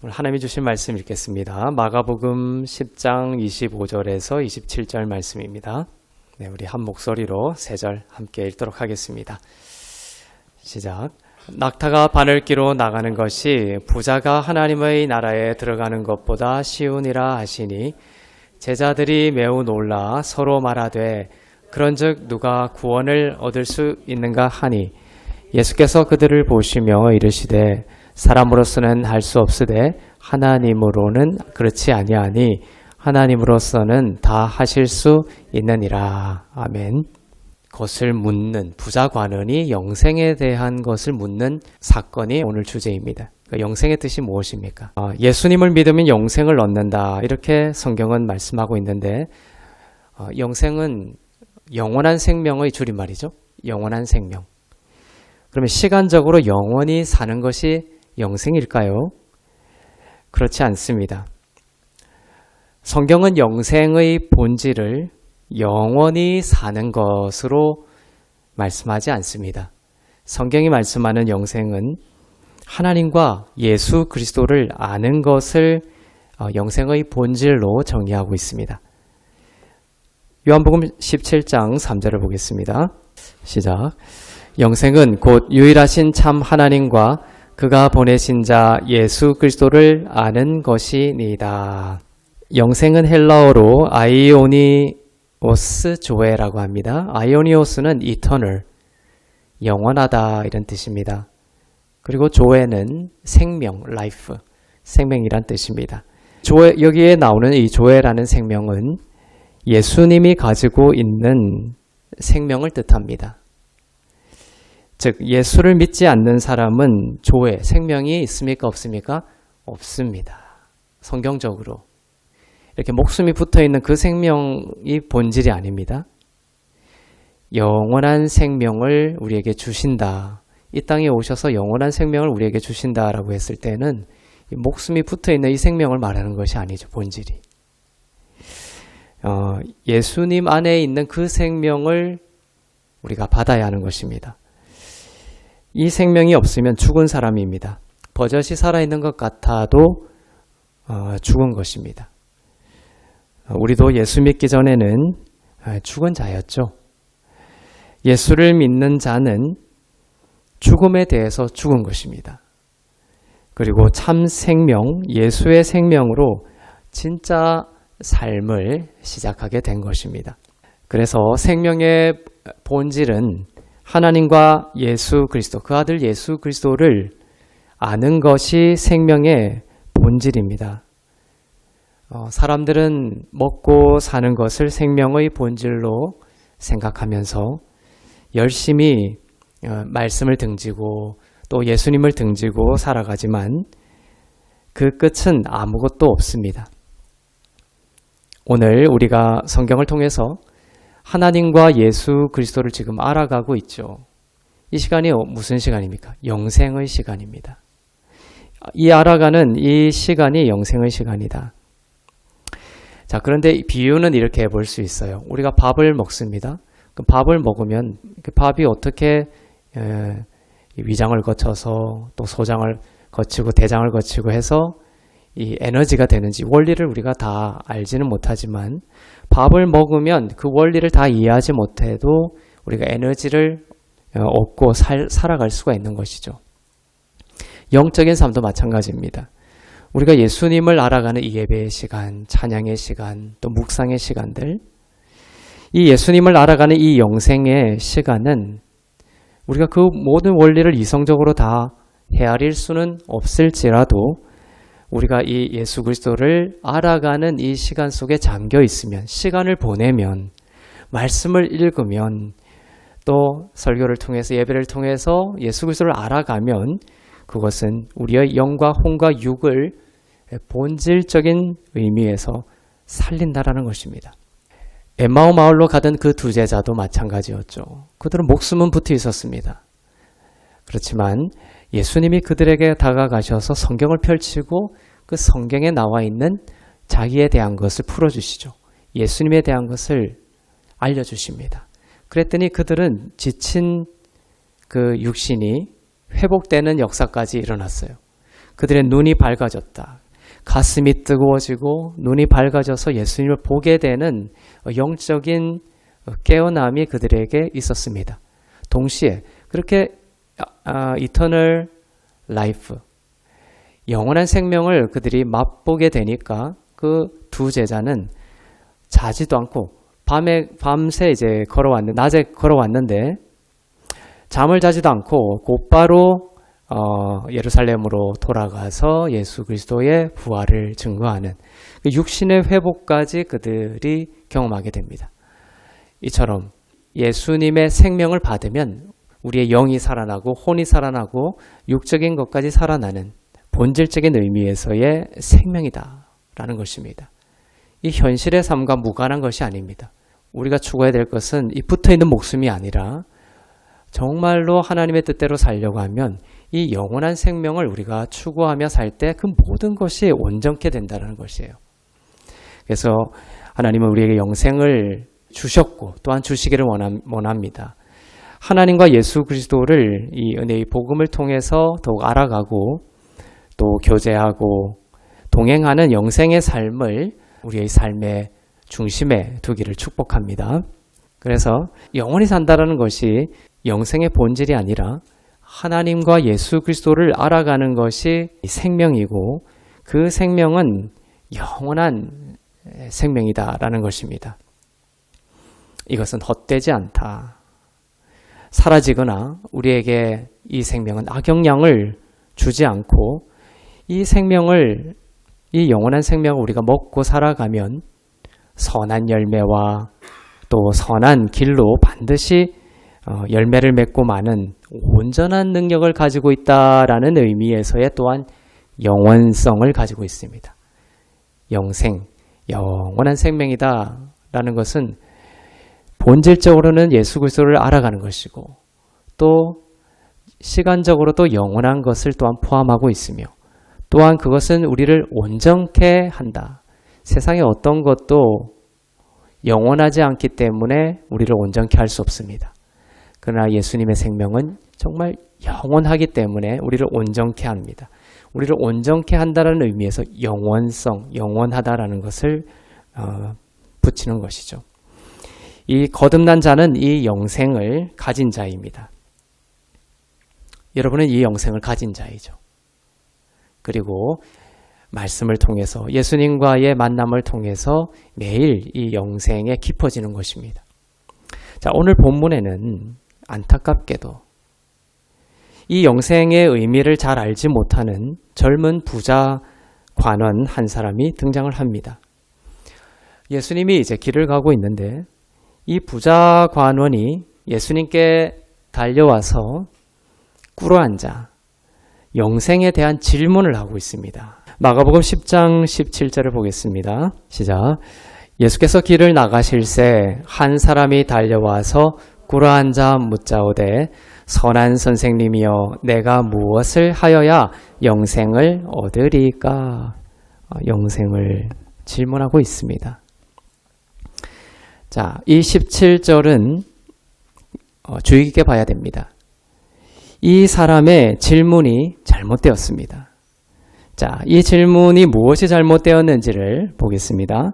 오늘 하나님이 주신 말씀 읽겠습니다. 마가복음 10장 25절에서 27절 말씀입니다. 네, 우리 한 목소리로 3절 함께 읽도록 하겠습니다. 시작. 낙타가 바늘기로 나가는 것이 부자가 하나님의 나라에 들어가는 것보다 쉬우니라 하시니 제자들이 매우 놀라 서로 말하되 그런즉 누가 구원을 얻을 수 있는가 하니 예수께서 그들을 보시며 이르시되 사람으로서는 할 수 없으되 하나님으로는 그렇지 아니하니 하나님으로서는 다 하실 수 있느니라. 아멘. 것을 묻는 부자 관원이 영생에 대한 것을 묻는 사건이 오늘 주제입니다. 영생의 뜻이 무엇입니까? 예수님을 믿으면 영생을 얻는다. 이렇게 성경은 말씀하고 있는데 영생은 영원한 생명의 줄임말이죠. 영원한 생명. 그러면 시간적으로 영원히 사는 것이 영생일까요? 그렇지 않습니다. 성경은 영생의 본질을 영원히 사는 것으로 말씀하지 않습니다. 성경이 말씀하는 영생은 하나님과 예수 그리스도를 아는 것을 영생의 본질로 정의하고 있습니다. 요한복음 17장 3절을 보겠습니다. 시작. 영생은 곧 유일하신 참 하나님과 그가 보내신 자 예수 그리스도를 아는 것이니이다. 영생은 헬라어로 아이오니오스 조에라고 합니다. 아이오니오스는 eternal, 영원하다 이런 뜻입니다. 그리고 조에는 생명, life, 생명이란 뜻입니다. 조에, 여기에 나오는 이 조에라는 생명은 예수님이 가지고 있는 생명을 뜻합니다. 즉 예수를 믿지 않는 사람은 조에 생명이 있습니까? 없습니까? 없습니다. 성경적으로 이렇게 목숨이 붙어있는 그 생명이 본질이 아닙니다. 영원한 생명을 우리에게 주신다. 이 땅에 오셔서 영원한 생명을 우리에게 주신다라고 했을 때는 목숨이 붙어있는 이 생명을 말하는 것이 아니죠. 본질이. 예수님 안에 있는 그 생명을 우리가 받아야 하는 것입니다. 이 생명이 없으면 죽은 사람입니다. 버젓이 살아있는 것 같아도 죽은 것입니다. 우리도 예수 믿기 전에는 죽은 자였죠. 예수를 믿는 자는 죽음에 대해서 죽은 것입니다. 그리고 참 생명, 예수의 생명으로 진짜 삶을 시작하게 된 것입니다. 그래서 생명의 본질은 하나님과 예수 그리스도, 그 아들 예수 그리스도를 아는 것이 생명의 본질입니다. 사람들은 먹고 사는 것을 생명의 본질로 생각하면서 열심히 말씀을 등지고 또 예수님을 등지고 살아가지만 그 끝은 아무것도 없습니다. 오늘 우리가 성경을 통해서 하나님과 예수 그리스도를 지금 알아가고 있죠. 이 시간이 무슨 시간입니까? 영생의 시간입니다. 이 알아가는 이 시간이 영생의 시간이다. 자, 그런데 비유는 이렇게 해볼 수 있어요. 우리가 밥을 먹습니다. 그 밥을 먹으면 그 밥이 어떻게 위장을 거쳐서 또 소장을 거치고 대장을 거치고 해서 이 에너지가 되는지 원리를 우리가 다 알지는 못하지만 밥을 먹으면 그 원리를 다 이해하지 못해도 우리가 에너지를 얻고 살아갈 수가 있는 것이죠. 영적인 삶도 마찬가지입니다. 우리가 예수님을 알아가는 이 예배의 시간, 찬양의 시간, 또 묵상의 시간들, 이 예수님을 알아가는 이 영생의 시간은 우리가 그 모든 원리를 이성적으로 다 헤아릴 수는 없을지라도 우리가 이 예수 그리스도를 알아가는 이 시간 속에 잠겨 있으면, 시간을 보내면, 말씀을 읽으면, 또 설교를 통해서 예배를 통해서 예수 그리스도를 알아가면 그것은 우리의 영과 혼과 육을 본질적인 의미에서 살린다라는 것입니다. 엠마오 마을로 가던 그 두 제자도 마찬가지였죠. 그들은 목숨은 붙어 있었습니다. 그렇지만 예수님이 그들에게 다가가셔서 성경을 펼치고 그 성경에 나와 있는 자기에 대한 것을 풀어주시죠. 예수님에 대한 것을 알려주십니다. 그랬더니 그들은 지친 그 육신이 회복되는 역사까지 일어났어요. 그들의 눈이 밝아졌다. 가슴이 뜨거워지고 눈이 밝아져서 예수님을 보게 되는 영적인 깨어남이 그들에게 있었습니다. 동시에 그렇게 이터널 라이프, 영원한 생명을 그들이 맛보게 되니까 그 두 제자는 자지도 않고 밤새 이제 낮에 걸어왔는데 잠을 자지도 않고 곧바로 예루살렘으로 돌아가서 예수 그리스도의 부활을 증거하는 그 육신의 회복까지 그들이 경험하게 됩니다. 이처럼 예수님의 생명을 받으면 우리의 영이 살아나고 혼이 살아나고 육적인 것까지 살아나는 본질적인 의미에서의 생명이다라는 것입니다. 이 현실의 삶과 무관한 것이 아닙니다. 우리가 추구해야 될 것은 이 붙어있는 목숨이 아니라 정말로 하나님의 뜻대로 살려고 하면 이 영원한 생명을 우리가 추구하며 살 때 그 모든 것이 온전케 된다는 것이에요. 그래서 하나님은 우리에게 영생을 주셨고 또한 주시기를 원합니다. 하나님과 예수 그리스도를 이 은혜의 복음을 통해서 더욱 알아가고 또 교제하고 동행하는 영생의 삶을 우리의 삶의 중심에 두기를 축복합니다. 그래서 영원히 산다는 것이 영생의 본질이 아니라 하나님과 예수 그리스도를 알아가는 것이 생명이고 그 생명은 영원한 생명이다라는 것입니다. 이것은 헛되지 않다. 사라지거나 우리에게 이 생명은 악영향을 주지 않고 이 영원한 생명을 우리가 먹고 살아가면 선한 열매와 또 선한 길로 반드시 열매를 맺고 마는 온전한 능력을 가지고 있다라는 의미에서의 또한 영원성을 가지고 있습니다. 영생, 영원한 생명이다라는 것은 본질적으로는 예수 그리스도를 알아가는 것이고 또 시간적으로도 영원한 것을 또한 포함하고 있으며 또한 그것은 우리를 온전케 한다. 세상의 어떤 것도 영원하지 않기 때문에 우리를 온전케 할 수 없습니다. 그러나 예수님의 생명은 정말 영원하기 때문에 우리를 온전케 합니다. 우리를 온전케 한다는 의미에서 영원성, 영원하다라는 것을 붙이는 것이죠. 이 거듭난 자는 이 영생을 가진 자입니다. 여러분은 이 영생을 가진 자이죠. 그리고 말씀을 통해서 예수님과의 만남을 통해서 매일 이 영생에 깊어지는 것입니다. 자, 오늘 본문에는 안타깝게도 이 영생의 의미를 잘 알지 못하는 젊은 부자 관원 한 사람이 등장을 합니다. 예수님이 이제 길을 가고 있는데 이 부자 관원이 예수님께 달려와서 꿇어앉아 영생에 대한 질문을 하고 있습니다. 마가복음 10장 17절을 보겠습니다. 시작. 예수께서 길을 나가실새 한 사람이 달려와서 꿇어앉아 묻자오되 선한 선생님이여 내가 무엇을 하여야 영생을 얻으리까? 영생을 질문하고 있습니다. 자, 이 17절은 주의 깊게 봐야 됩니다. 이 사람의 질문이 잘못되었습니다. 자, 이 질문이 무엇이 잘못되었는지를 보겠습니다.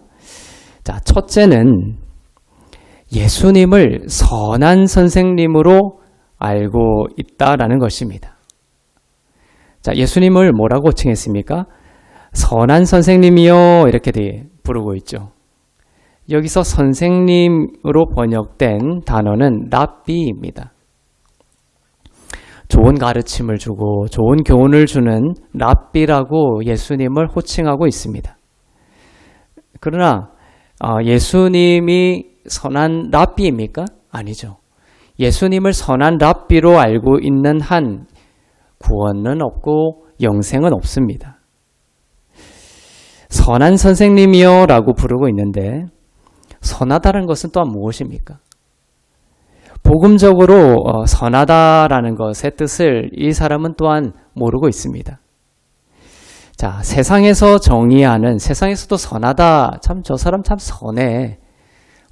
자, 첫째는 예수님을 선한 선생님으로 알고 있다라는 것입니다. 자, 예수님을 뭐라고 칭했습니까? 선한 선생님이요 이렇게 부르고 있죠. 여기서 선생님으로 번역된 단어는 랍비입니다. 좋은 가르침을 주고 좋은 교훈을 주는 랍비라고 예수님을 호칭하고 있습니다. 그러나 예수님이 선한 랍비입니까? 아니죠. 예수님을 선한 랍비로 알고 있는 한 구원은 없고 영생은 없습니다. 선한 선생님이요 라고 부르고 있는데 선하다는 것은 또한 무엇입니까? 복음적으로 선하다라는 것의 뜻을 이 사람은 또한 모르고 있습니다. 자, 세상에서 정의하는, 세상에서도 선하다, 참 저 사람 참 선해,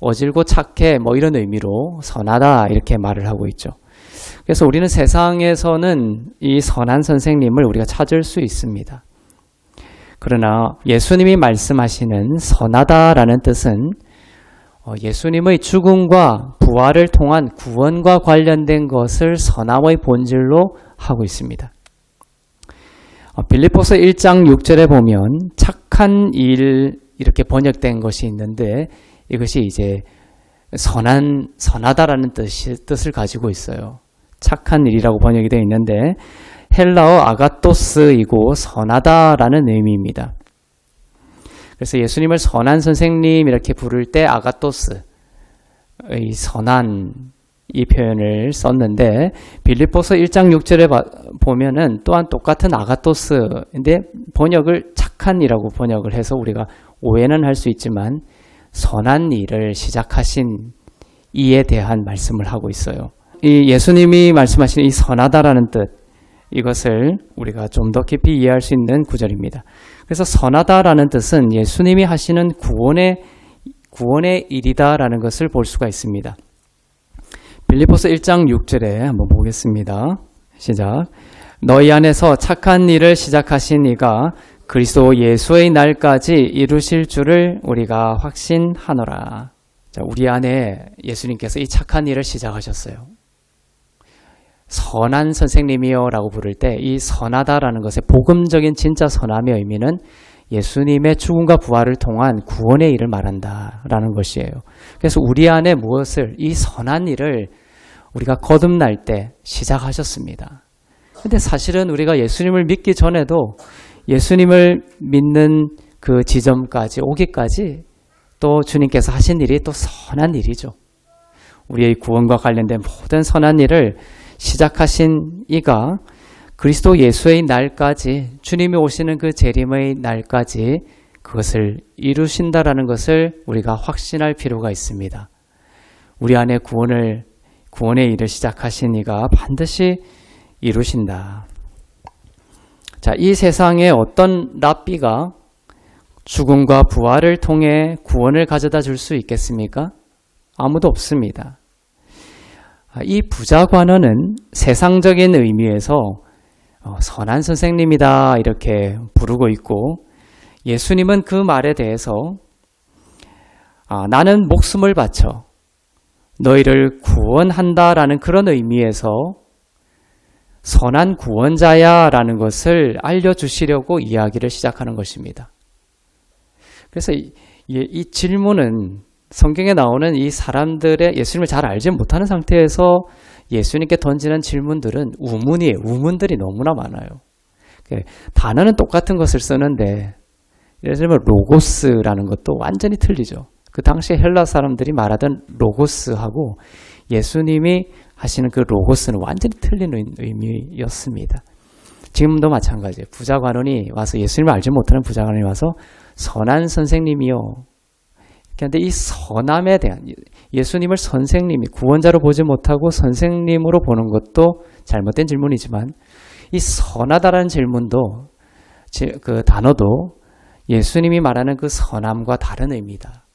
어질고 착해, 뭐 이런 의미로 선하다 이렇게 말을 하고 있죠. 그래서 우리는 세상에서는 이 선한 선생님을 우리가 찾을 수 있습니다. 그러나 예수님이 말씀하시는 선하다라는 뜻은 예수님의 죽음과 부활을 통한 구원과 관련된 것을 선함의 본질로 하고 있습니다. 빌립보서 1장 6절에 보면 착한 일 이렇게 번역된 것이 있는데 이것이 이제 선하다라는 뜻을 가지고 있어요. 착한 일이라고 번역이 되어 있는데 헬라어 아가토스이고 선하다라는 의미입니다. 그래서 예수님을 선한 선생님 이렇게 부를 때 아가토스, 이 선한 이 표현을 썼는데 빌립보서 1장 6절에 보면은 또한 똑같은 아가토스인데 번역을 착한이라고 번역을 해서 우리가 오해는 할 수 있지만 선한 일을 시작하신 이에 대한 말씀을 하고 있어요. 이 예수님이 말씀하신 이 선하다라는 뜻, 이것을 우리가 좀 더 깊이 이해할 수 있는 구절입니다. 그래서 선하다라는 뜻은 예수님이 하시는 구원의 일이다라는 것을 볼 수가 있습니다. 빌립보서 1장 6절에 한번 보겠습니다. 시작. 너희 안에서 착한 일을 시작하신 이가 그리스도 예수의 날까지 이루실 줄을 우리가 확신하노라. 자, 우리 안에 예수님께서 이 착한 일을 시작하셨어요. 선한 선생님이요 라고 부를 때 이 선하다라는 것의 복음적인 진짜 선함의 의미는 예수님의 죽음과 부활을 통한 구원의 일을 말한다라는 것이에요. 그래서 우리 안에 무엇을, 이 선한 일을 우리가 거듭날 때 시작하셨습니다. 근데 사실은 우리가 예수님을 믿기 전에도 예수님을 믿는 그 지점까지 오기까지 또 주님께서 하신 일이 또 선한 일이죠. 우리의 구원과 관련된 모든 선한 일을 시작하신 이가 그리스도 예수의 날까지, 주님이 오시는 그 재림의 날까지 그것을 이루신다라는 것을 우리가 확신할 필요가 있습니다. 우리 안에 구원의 일을 시작하신 이가 반드시 이루신다. 자, 이 세상에 어떤 랍비가 죽음과 부활을 통해 구원을 가져다 줄 수 있겠습니까? 아무도 없습니다. 이 부자관원은 세상적인 의미에서 선한 선생님이다 이렇게 부르고 있고, 예수님은 그 말에 대해서 나는 목숨을 바쳐 너희를 구원한다라는 그런 의미에서 선한 구원자야 라는 것을 알려주시려고 이야기를 시작하는 것입니다. 그래서 이 질문은 성경에 나오는 이 사람들의 예수님을 잘 알지 못하는 상태에서 예수님께 던지는 질문들은 우문이에요. 우문들이 너무나 많아요. 단어는 똑같은 것을 쓰는데 예를 들면 로고스라는 것도 완전히 틀리죠. 그 당시 헬라 사람들이 말하던 로고스하고 예수님이 하시는 그 로고스는 완전히 틀린 의미였습니다. 지금도 마찬가지예요. 부자관원이 와서, 예수님을 알지 못하는 부자관원이 와서 선한 선생님이요. 그런데 이 선함에 대한, 예수님을 선생님이 구원자로 보지 못하고 선생님으로 보는 것도 잘못된 질문이지만, 이 선하다라는 질문도, 그 단어도 예수님이 말하는 그 선함과 다른 의미다.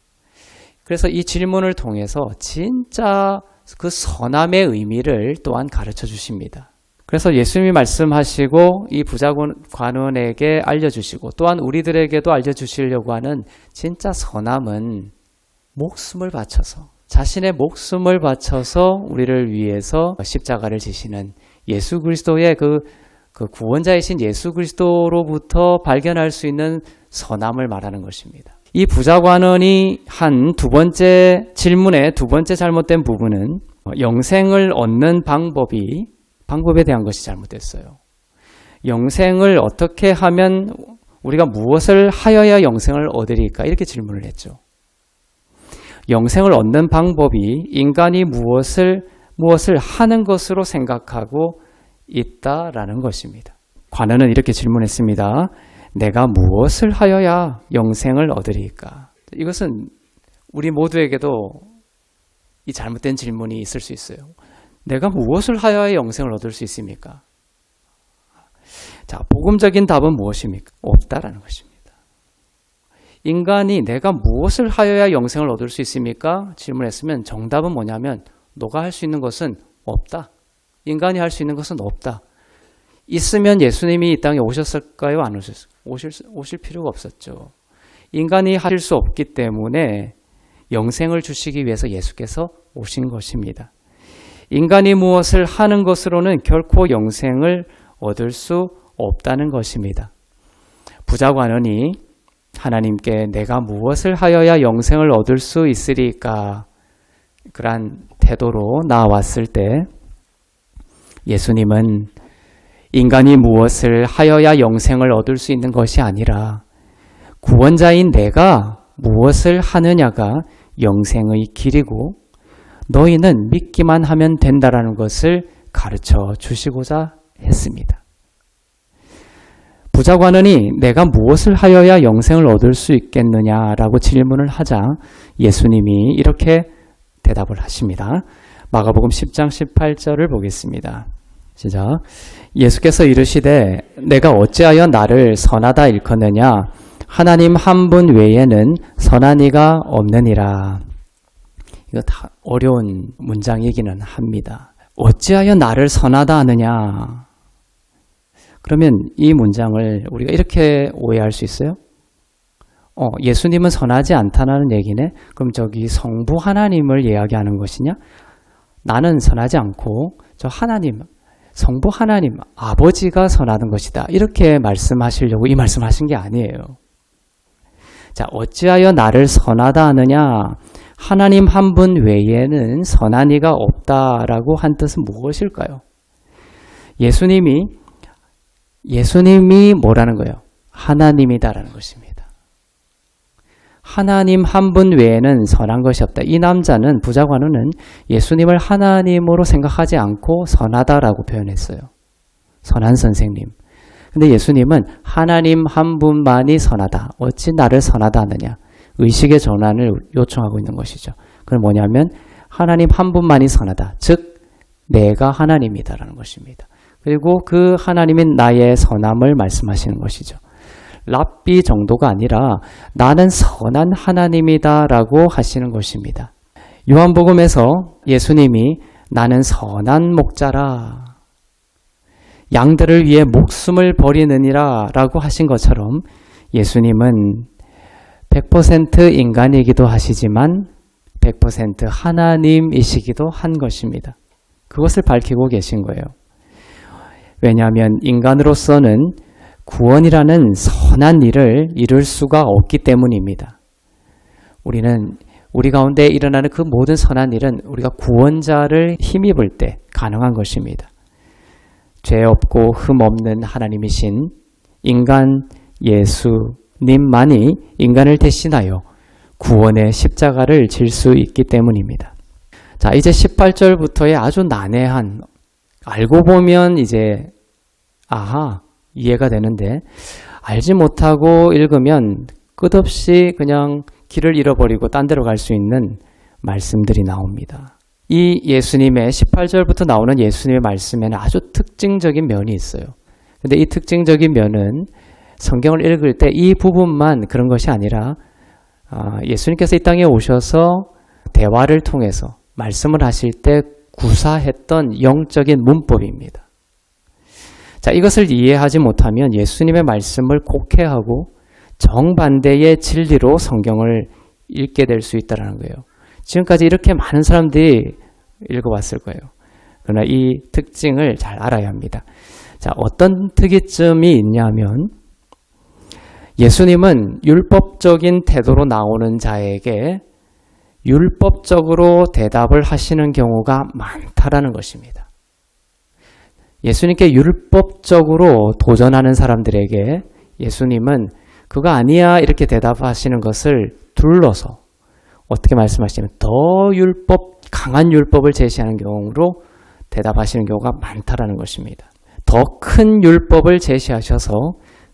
그래서 이 질문을 통해서 진짜 그 선함의 의미를 또한 가르쳐 주십니다. 그래서 예수님이 말씀하시고 이 부자관원에게 알려주시고 또한 우리들에게도 알려주시려고 하는 진짜 선함은 목숨을 바쳐서, 자신의 목숨을 바쳐서 우리를 위해서 십자가를 지시는 예수 그리스도의 그 구원자이신 예수 그리스도로부터 발견할 수 있는 선함을 말하는 것입니다. 이 부자관원이 한 두 번째 질문의 두 번째 잘못된 부분은 영생을 얻는 방법에 대한 것이 잘못됐어요. 영생을 어떻게 하면, 우리가 무엇을 하여야 영생을 얻으리까? 이렇게 질문을 했죠. 영생을 얻는 방법이 인간이 무엇을 하는 것으로 생각하고 있다라는 것입니다. 관원은 이렇게 질문했습니다. 내가 무엇을 하여야 영생을 얻으리까? 이것은 우리 모두에게도 이 잘못된 질문이 있을 수 있어요. 내가 무엇을 하여야 영생을 얻을 수 있습니까? 자, 복음적인 답은 무엇입니까? 없다라는 것입니다. 인간이 내가 무엇을 하여야 영생을 얻을 수 있습니까? 질문했으면 정답은 뭐냐면 너가 할 수 있는 것은 없다. 인간이 할 수 있는 것은 없다. 있으면 예수님이 이 땅에 오셨을까요? 안 오셨을까요? 오실 필요가 없었죠. 인간이 할 수 없기 때문에 영생을 주시기 위해서 예수께서 오신 것입니다. 인간이 무엇을 하는 것으로는 결코 영생을 얻을 수 없다는 것입니다. 부자관원이 하나님께 내가 무엇을 하여야 영생을 얻을 수 있으리까? 그러한 태도로 나왔을 때 예수님은 인간이 무엇을 하여야 영생을 얻을 수 있는 것이 아니라 구원자인 내가 무엇을 하느냐가 영생의 길이고 너희는 믿기만 하면 된다라는 것을 가르쳐 주시고자 했습니다. 부자관원이 내가 무엇을 하여야 영생을 얻을 수 있겠느냐라고 질문을 하자 예수님이 이렇게 대답을 하십니다. 마가복음 10장 18절을 보겠습니다. 시작. 예수께서 이르시되 내가 어찌하여 나를 선하다 일컫느냐 하나님 한 분 외에는 선한 이가 없느니라. 이거 다 어려운 문장이기는 합니다. 어찌하여 나를 선하다 하느냐. 그러면 이 문장을 우리가 이렇게 오해할 수 있어요? 예수님은 선하지 않다는 얘기네? 그럼 저기 성부 하나님을 이야기하는 것이냐? 나는 선하지 않고 저 하나님, 성부 하나님, 아버지가 선하는 것이다. 이렇게 말씀하시려고 이 말씀하신 게 아니에요. 자, 어찌하여 나를 선하다 하느냐? 하나님 한 분 외에는 선한 이가 없다라고 한 뜻은 무엇일까요? 예수님이 뭐라는 거예요? 하나님이다라는 것입니다. 하나님 한 분 외에는 선한 것이 없다. 이 남자는 부자관원은 예수님을 하나님으로 생각하지 않고 선하다라고 표현했어요. 선한 선생님. 근데 예수님은 하나님 한 분만이 선하다. 어찌 나를 선하다 하느냐. 의식의 전환을 요청하고 있는 것이죠. 그건 뭐냐면 하나님 한 분만이 선하다. 즉 내가 하나님이다라는 것입니다. 그리고 그 하나님인 나의 선함을 말씀하시는 것이죠. 랍비 정도가 아니라 나는 선한 하나님이다라고 하시는 것입니다. 요한복음에서 예수님이 나는 선한 목자라 양들을 위해 목숨을 버리느니라 라고 하신 것처럼 예수님은 100% 인간이기도 하시지만 100% 하나님이시기도 한 것입니다. 그것을 밝히고 계신 거예요. 왜냐하면 인간으로서는 구원이라는 선한 일을 이룰 수가 없기 때문입니다. 우리 가운데 일어나는 그 모든 선한 일은 우리가 구원자를 힘입을 때 가능한 것입니다. 죄 없고 흠 없는 하나님이신 인간 예수님만이 인간을 대신하여 구원의 십자가를 질 수 있기 때문입니다. 자, 이제 18절부터의 아주 난해한, 알고 보면 이제 이해가 되는데 알지 못하고 읽으면 끝없이 그냥 길을 잃어버리고 딴 데로 갈 수 있는 말씀들이 나옵니다. 이 예수님의 18절부터 나오는 예수님의 말씀에는 아주 특징적인 면이 있어요. 근데 이 특징적인 면은 성경을 읽을 때 이 부분만 그런 것이 아니라 예수님께서 이 땅에 오셔서 대화를 통해서 말씀을 하실 때 구사했던 영적인 문법입니다. 자, 이것을 이해하지 못하면 예수님의 말씀을 곡해하고 정반대의 진리로 성경을 읽게 될 수 있다는 거예요. 지금까지 이렇게 많은 사람들이 읽어왔을 거예요. 그러나 이 특징을 잘 알아야 합니다. 자, 어떤 특이점이 있냐면 예수님은 율법적인 태도로 나오는 자에게 율법적으로 대답을 하시는 경우가 많다라는 것입니다. 예수님께 율법적으로 도전하는 사람들에게 예수님은 그거 아니야 이렇게 대답하시는 것을 둘러서 어떻게 말씀하시냐면 더 강한 율법을 제시하는 경우로 대답하시는 경우가 많다라는 것입니다. 더 큰 율법을 제시하셔서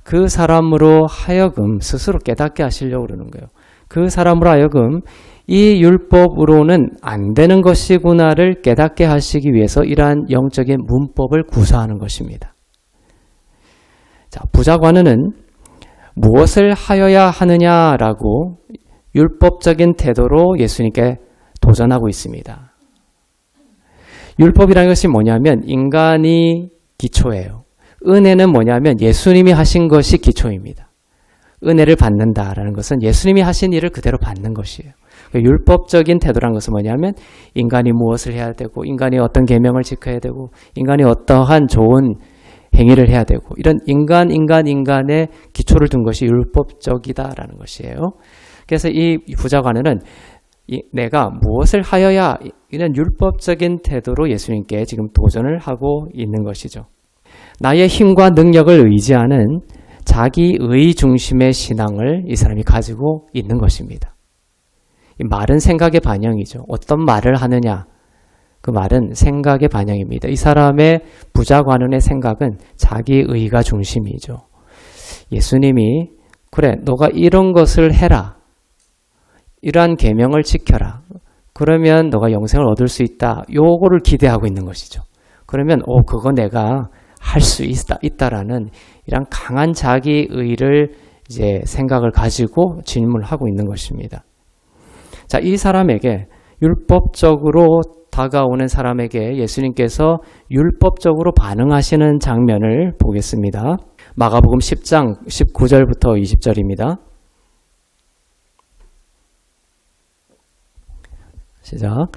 그 사람으로 하여금 스스로 깨닫게 하시려고 그러는 거예요. 그 사람으로 하여금 이 율법으로는 안 되는 것이구나를 깨닫게 하시기 위해서 이러한 영적인 문법을 구사하는 것입니다. 자, 부자관원은 무엇을 하여야 하느냐라고 율법적인 태도로 예수님께 도전하고 있습니다. 율법이라는 것이 뭐냐면 인간이 기초예요. 은혜는 뭐냐면 예수님이 하신 것이 기초입니다. 은혜를 받는다라는 것은 예수님이 하신 일을 그대로 받는 것이에요. 율법적인 태도라는 것은 뭐냐면 인간이 무엇을 해야 되고 인간이 어떤 계명을 지켜야 되고 인간이 어떠한 좋은 행위를 해야 되고 이런 인간의 기초를 둔 것이 율법적이다라는 것이에요. 그래서 이 부자관원은 내가 무엇을 하여야 이런 율법적인 태도로 예수님께 지금 도전을 하고 있는 것이죠. 나의 힘과 능력을 의지하는 자기의 중심의 신앙을 이 사람이 가지고 있는 것입니다. 이 말은 생각의 반영이죠. 어떤 말을 하느냐, 그 말은 생각의 반영입니다. 이 사람의 부자관원의 생각은 자기의가 중심이죠. 예수님이 그래, 너가 이런 것을 해라. 이러한 계명을 지켜라. 그러면 너가 영생을 얻을 수 있다. 요거를 기대하고 있는 것이죠. 그러면 그거 내가 할 수 있다라는 이런 강한 자기의를 이제 생각을 가지고 질문을 하고 있는 것입니다. 자, 이 사람에게 율법적으로 다가오는 사람에게 예수님께서 율법적으로 반응하시는 장면을 보겠습니다. 마가복음 10장 19절부터 20절입니다. 시작.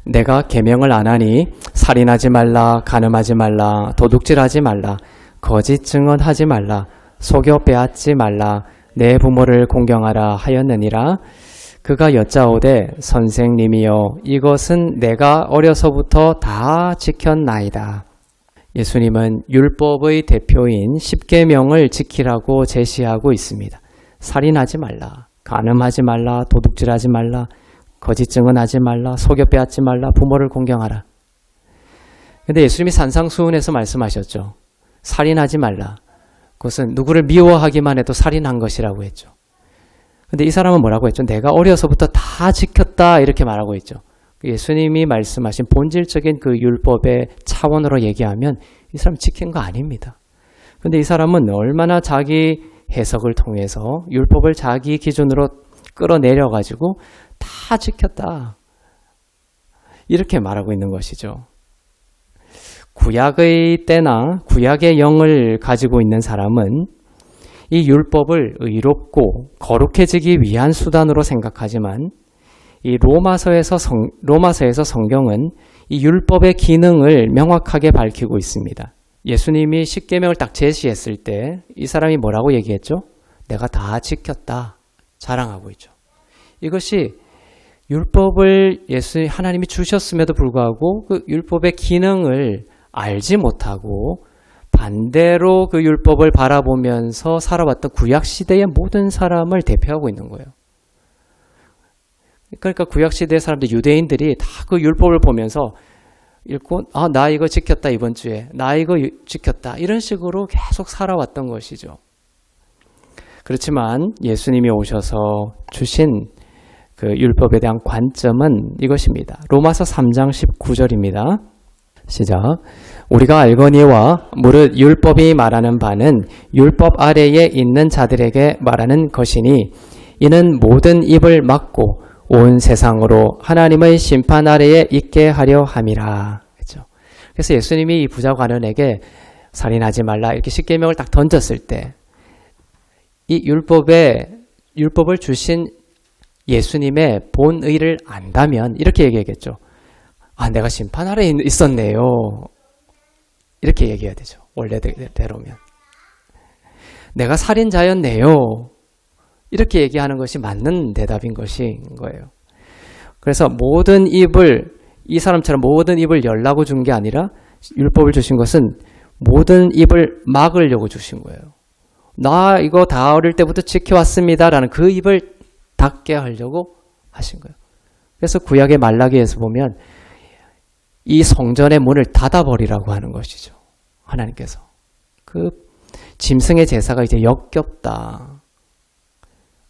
내가 계명을 안 하니 살인하지 말라, 간음하지 말라, 도둑질하지 말라, 거짓 증언하지 말라, 속여 빼앗지 말라, 내 부모를 공경하라 하였느니라. 그가 여짜오되 선생님이여 이것은 내가 어려서부터 다 지켰나이다. 예수님은 율법의 대표인 십계명을 지키라고 제시하고 있습니다. 살인하지 말라, 간음하지 말라, 도둑질하지 말라, 거짓 증언하지 말라, 속여 빼앗지 말라, 부모를 공경하라. 근데 예수님이 산상수훈에서 말씀하셨죠. 살인하지 말라. 그것은 누구를 미워하기만 해도 살인한 것이라고 했죠. 근데 이 사람은 뭐라고 했죠? 내가 어려서부터 다 지켰다 이렇게 말하고 있죠. 예수님이 말씀하신 본질적인 그 율법의 차원으로 얘기하면 이 사람 지킨 거 아닙니다. 근데 이 사람은 얼마나 자기 해석을 통해서 율법을 자기 기준으로 끌어내려가지고 다 지켰다. 이렇게 말하고 있는 것이죠. 구약의 때나 구약의 영을 가지고 있는 사람은 이 율법을 의롭고 거룩해지기 위한 수단으로 생각하지만 이 로마서에서 성경은 이 율법의 기능을 명확하게 밝히고 있습니다. 예수님이 십계명을 딱 제시했을 때 이 사람이 뭐라고 얘기했죠? 내가 다 지켰다. 자랑하고 있죠. 이것이 율법을 하나님이 주셨음에도 불구하고 그 율법의 기능을 알지 못하고 반대로 그 율법을 바라보면서 살아왔던 구약시대의 모든 사람을 대표하고 있는 거예요. 그러니까 구약시대 사람들, 유대인들이 다 그 율법을 보면서 읽고 나 이거 지켰다 이번 주에, 나 이거 지켰다 이런 식으로 계속 살아왔던 것이죠. 그렇지만 예수님이 오셔서 주신 그 율법에 대한 관점은 이것입니다. 로마서 3장 19절입니다. 시작. 우리가 알거니와 무릇 율법이 말하는 바는 율법 아래에 있는 자들에게 말하는 것이니 이는 모든 입을 막고 온 세상으로 하나님의 심판 아래에 있게 하려 함이라. 그렇죠? 그래서 예수님이 이 부자 관원에게 살인하지 말라 이렇게 십계명을 딱 던졌을 때 이 율법을 주신 예수님의 본의를 안다면 이렇게 얘기하겠죠. 내가 심판 아래에 있었네요. 이렇게 얘기해야 되죠. 원래대로면. 내가 살인자였네요. 이렇게 얘기하는 것이 맞는 대답인 것인 거예요. 그래서 이 사람처럼 모든 입을 열라고 준 게 아니라 율법을 주신 것은 모든 입을 막으려고 주신 거예요. 나 이거 다 어릴 때부터 지켜왔습니다라는 그 입을 닫게 하려고 하신 거예요. 그래서 구약의 말라기에서 보면 이 성전의 문을 닫아버리라고 하는 것이죠. 하나님께서. 그 짐승의 제사가 이제 역겹다.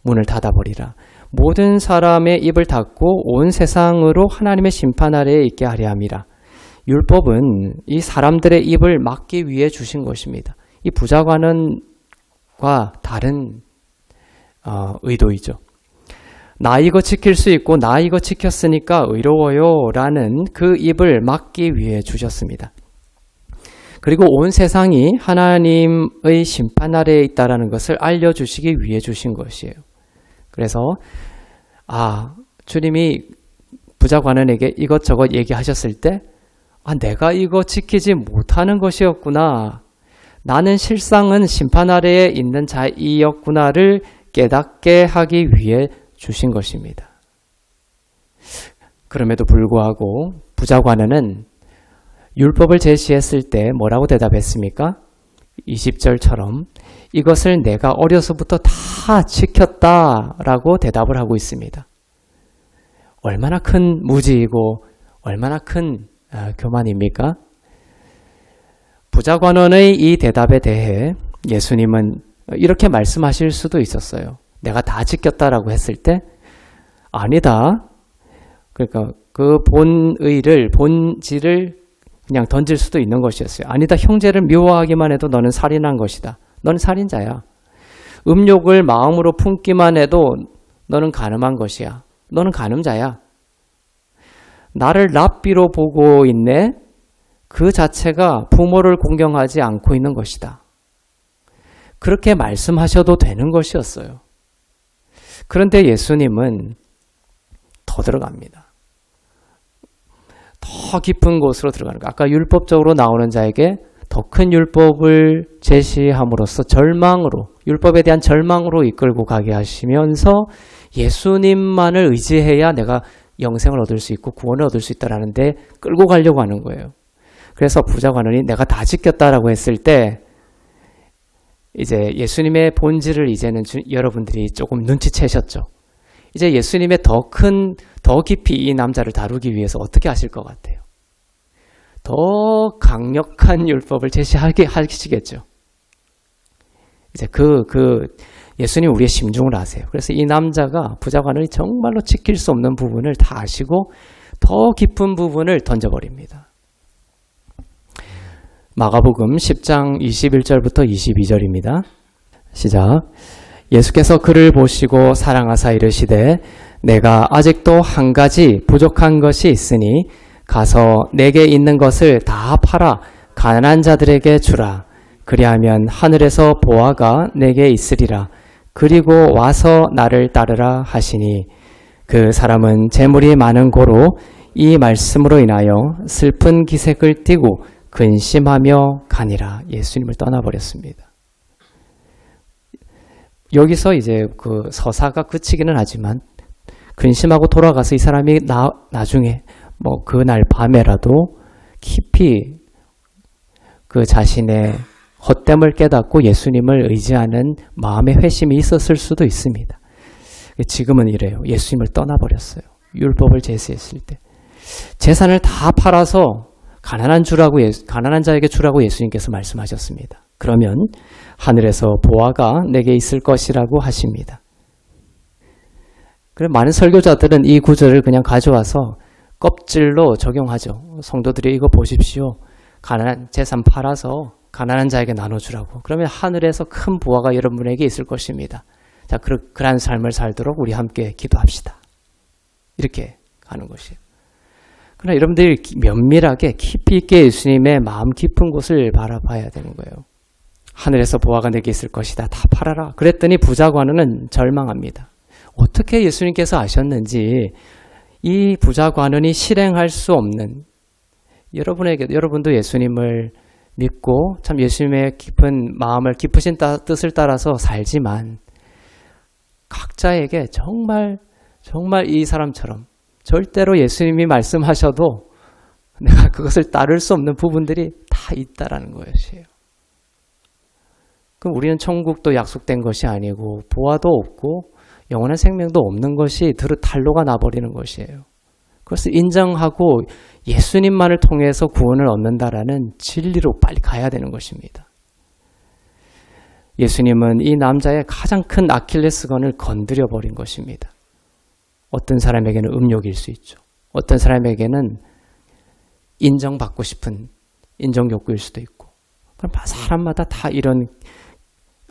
문을 닫아버리라. 모든 사람의 입을 닫고 온 세상으로 하나님의 심판 아래에 있게 하려 함이라. 율법은 이 사람들의 입을 막기 위해 주신 것입니다. 이 부자관원과 다른 의도이죠. 나 이거 지킬 수 있고 나 이거 지켰으니까 의로워요 라는 그 입을 막기 위해 주셨습니다. 그리고 온 세상이 하나님의 심판 아래에 있다는 것을 알려주시기 위해 주신 것이에요. 그래서 주님이 부자 관원에게 이것저것 얘기하셨을 때 내가 이거 지키지 못하는 것이었구나. 나는 실상은 심판 아래에 있는 자이었구나를 깨닫게 하기 위해 주신 것입니다. 그럼에도 불구하고 부자 관원은 율법을 제시했을 때 뭐라고 대답했습니까? 20절처럼 이것을 내가 어려서부터 다 지켰다라고 대답을 하고 있습니다. 얼마나 큰 무지이고 얼마나 큰 교만입니까? 부자 관원의 이 대답에 대해 예수님은 이렇게 말씀하실 수도 있었어요. 내가 다 지켰다라고 했을 때 아니다. 그러니까 그 본질을 그냥 던질 수도 있는 것이었어요. 아니다. 형제를 미워하기만 해도 너는 살인한 것이다. 너는 살인자야. 음욕을 마음으로 품기만 해도 너는 간음한 것이야. 너는 간음자야. 나를 랍비로 보고 있네. 그 자체가 부모를 공경하지 않고 있는 것이다. 그렇게 말씀하셔도 되는 것이었어요. 그런데 예수님은 더 들어갑니다. 더 깊은 곳으로 들어가는 거예요. 아까 율법적으로 나오는 자에게 더 큰 율법을 제시함으로써 율법에 대한 절망으로 이끌고 가게 하시면서 예수님만을 의지해야 내가 영생을 얻을 수 있고 구원을 얻을 수 있다라는데 끌고 가려고 하는 거예요. 그래서 부자 관원이 내가 다 지켰다라고 했을 때 이제 예수님의 본질을 이제는 여러분들이 조금 눈치채셨죠. 이제 예수님의 더 깊이 이 남자를 다루기 위해서 어떻게 하실 것 같아요? 더 강력한 율법을 제시하게 하시겠죠. 이제 예수님 우리의 심중을 아세요. 그래서 이 남자가 부자 관원이 정말로 지킬 수 없는 부분을 다 아시고 더 깊은 부분을 던져버립니다. 마가복음 10장 21절부터 22절입니다. 시작. 예수께서 그를 보시고 사랑하사 이르시되 내가 아직도 한 가지 부족한 것이 있으니 가서 내게 있는 것을 다 팔아 가난한 자들에게 주라. 그리하면 하늘에서 보화가 내게 있으리라. 그리고 와서 나를 따르라 하시니 그 사람은 재물이 많은 고로 이 말씀으로 인하여 슬픈 기색을 띠고 근심하며 가니라. 예수님을 떠나버렸습니다. 여기서 이제 그 서사가 그치기는 하지만 근심하고 돌아가서 이 사람이 나중에 그날 밤에라도 깊이 그 자신의 헛됨을 깨닫고 예수님을 의지하는 마음의 회심이 있었을 수도 있습니다. 지금은 이래요. 예수님을 떠나버렸어요. 율법을 제시했을 때. 재산을 다 팔아서 가난한 자에게 주라고 예수님께서 말씀하셨습니다. 그러면 하늘에서 보화가 내게 있을 것이라고 하십니다. 그래 많은 설교자들은 이 구절을 그냥 가져와서 껍질로 적용하죠. 성도들이 이거 보십시오. 가난한 재산 팔아서 가난한 자에게 나눠주라고. 그러면 하늘에서 큰 보화가 여러분에게 있을 것입니다. 자, 그러한 삶을 살도록 우리 함께 기도합시다. 이렇게 가는 것이에요. 그러나 여러분들이 면밀하게 깊이 있게 예수님의 마음 깊은 곳을 바라봐야 되는 거예요. 하늘에서 보화가 내게 있을 것이다. 다 팔아라. 그랬더니 부자 관원은 절망합니다. 어떻게 예수님께서 아셨는지 이 부자 관원이 실행할 수 없는 여러분도 예수님을 믿고 참 예수님의 깊은 마음을 깊으신 뜻을 따라서 살지만 각자에게 정말 이 사람처럼 절대로 예수님이 말씀하셔도 내가 그것을 따를 수 없는 부분들이 다 있다라는 것이에요. 그럼 우리는 천국도 약속된 것이 아니고 보화도 없고 영원한 생명도 없는 것이 탄로가 나버리는 것이에요. 그것을 인정하고 예수님만을 통해서 구원을 얻는다라는 진리로 빨리 가야 되는 것입니다. 예수님은 이 남자의 가장 큰 아킬레스건을 건드려 버린 것입니다. 어떤 사람에게는 음욕일 수 있죠. 어떤 사람에게는 인정받고 싶은 인정욕구일 수도 있고. 사람마다 다 이런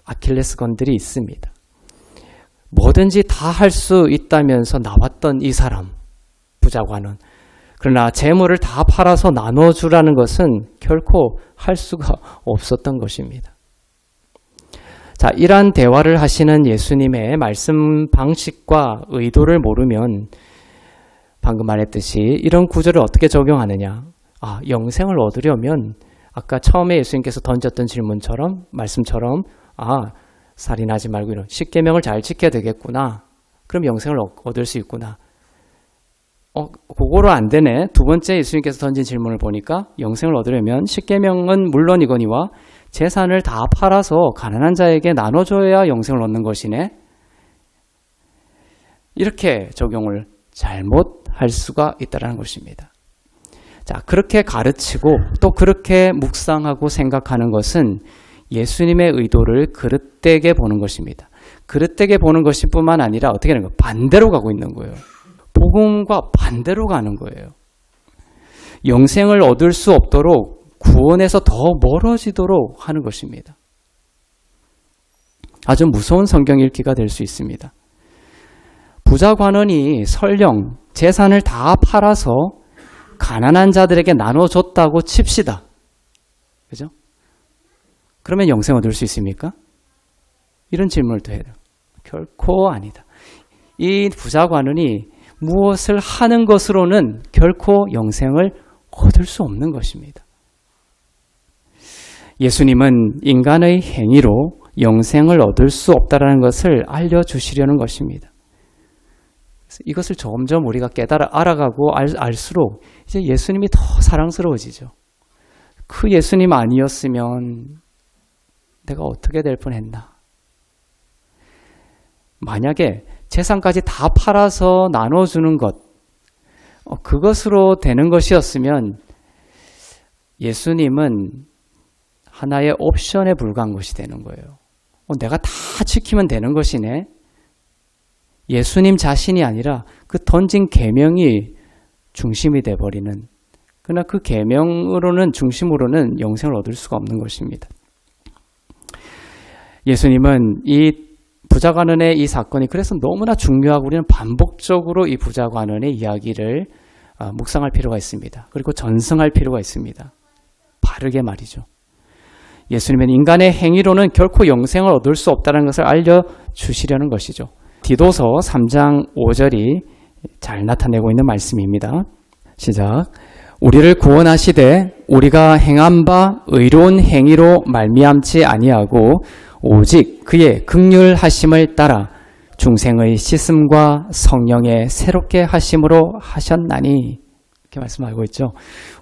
아킬레스건들이 있습니다. 뭐든지 다 할 수 있다면서 나왔던 이 사람, 부자관은. 그러나 재물을 다 팔아서 나눠주라는 것은 결코 할 수가 없었던 것입니다. 자, 이러한 대화를 하시는 예수님의 말씀 방식과 의도를 모르면 방금 말했듯이 이런 구절을 어떻게 적용하느냐. 영생을 얻으려면 아까 처음에 예수님께서 던졌던 질문처럼, 말씀처럼, 살인하지 말고 이런 십계명을 잘 지켜야 되겠구나. 그럼 영생을 얻을 수 있구나. 그거로 안 되네. 두 번째 예수님께서 던진 질문을 보니까 영생을 얻으려면 십계명은 물론이거니와 재산을 다 팔아서 가난한 자에게 나눠줘야 영생을 얻는 것이네. 이렇게 적용을 잘못할 수가 있다는 것입니다. 자, 그렇게 가르치고 또 그렇게 묵상하고 생각하는 것은 예수님의 의도를 그릇되게 보는 것입니다. 그릇되게 보는 것일 뿐만 아니라 어떻게 하는 거예요? 반대로 가고 있는 거예요. 복음과 반대로 가는 거예요. 영생을 얻을 수 없도록 구원에서 더 멀어지도록 하는 것입니다. 아주 무서운 성경 읽기가 될 수 있습니다. 부자 관원이 설령 재산을 다 팔아서 가난한 자들에게 나눠줬다고 칩시다. 그죠? 그러면 영생 얻을 수 있습니까? 이런 질문을 또 해요. 결코 아니다. 이 부자 관원이 무엇을 하는 것으로는 결코 영생을 얻을 수 없는 것입니다. 예수님은 인간의 행위로 영생을 얻을 수 없다는 것을 알려주시려는 것입니다. 이것을 점점 우리가 알아가고 알수록 이제 예수님이 더 사랑스러워지죠. 그 예수님 아니었으면 내가 어떻게 될 뻔했나. 만약에 재산까지 다 팔아서 나눠주는 것, 그것으로 되는 것이었으면 예수님은 하나의 옵션에 불과한 것이 되는 거예요. 내가 다 지키면 되는 것이네. 예수님 자신이 아니라 그 던진 계명이 중심이 돼버리는, 그러나 그 계명으로는 중심으로는 영생을 얻을 수가 없는 것입니다. 예수님은 이 부자관원의 이 사건이 그래서 너무나 중요하고 우리는 반복적으로 이 부자관원의 이야기를 묵상할 필요가 있습니다. 그리고 전승할 필요가 있습니다. 바르게 말이죠. 예수님은 인간의 행위로는 결코 영생을 얻을 수 없다는 것을 알려주시려는 것이죠. 디도서 3장 5절이 잘 나타내고 있는 말씀입니다. 시작. 우리를 구원하시되 우리가 행한 바 의로운 행위로 말미암지 아니하고 오직 그의 긍휼하심을 따라 중생의 씻음과 성령의 새롭게 하심으로 하셨나니, 이렇게 말씀하고 있죠.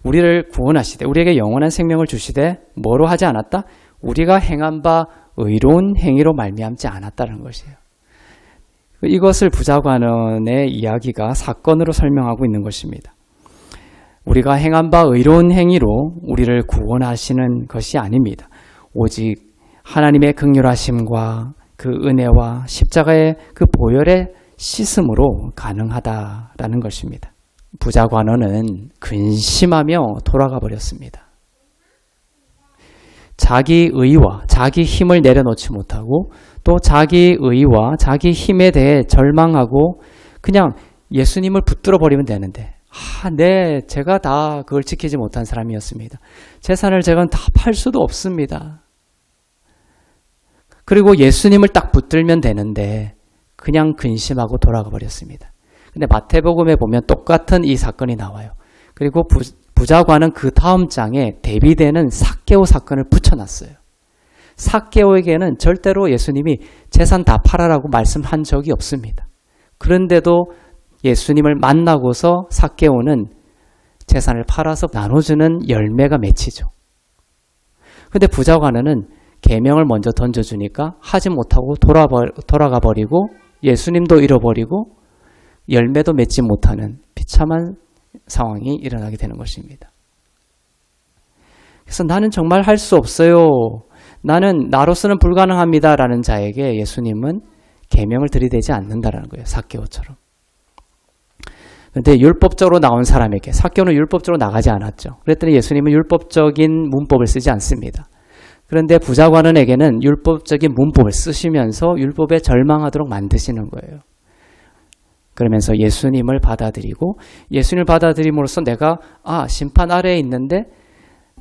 우리를 구원하시되 우리에게 영원한 생명을 주시되 뭐로 하지 않았다? 우리가 행한 바 의로운 행위로 말미암지 않았다는 것이에요. 이것을 부자관원의 이야기가 사건으로 설명하고 있는 것입니다. 우리가 행한 바 의로운 행위로 우리를 구원하시는 것이 아닙니다. 오직 하나님의 긍휼하심과 그 은혜와 십자가의 그 보혈의 씻음으로 가능하다라는 것입니다. 부자관원은 근심하며 돌아가 버렸습니다. 자기 의와 자기 힘을 내려놓지 못하고 또 자기 의와 자기 힘에 대해 절망하고 그냥 예수님을 붙들어 버리면 되는데, 제가 다 그걸 지키지 못한 사람이었습니다. 재산을 제가 다 팔 수도 없습니다. 그리고 예수님을 딱 붙들면 되는데 그냥 근심하고 돌아가 버렸습니다. 근데 마태복음에 보면 똑같은 이 사건이 나와요. 그리고 부자관은 그 다음 장에 대비되는 삭개오 사건을 붙여놨어요. 삭개오에게는 절대로 예수님이 재산 다 팔아라고 말씀한 적이 없습니다. 그런데도 예수님을 만나고서 삭개오는 재산을 팔아서 나눠주는 열매가 맺히죠. 근데 부자관은 계명을 먼저 던져주니까 하지 못하고 돌아가 버리고 예수님도 잃어버리고 열매도 맺지 못하는 비참한 상황이 일어나게 되는 것입니다. 그래서 나는 정말 할 수 없어요. 나는 나로서는 불가능합니다. 라는 자에게 예수님은 계명을 들이대지 않는다는 거예요. 삭개오처럼. 그런데 율법적으로 나온 사람에게, 삭개오는 율법적으로 나가지 않았죠. 그랬더니 예수님은 율법적인 문법을 쓰지 않습니다. 그런데 부자관원에게는 율법적인 문법을 쓰시면서 율법에 절망하도록 만드시는 거예요. 그러면서 예수님을 받아들이고 예수님을 받아들임으로써 내가 심판 아래에 있는데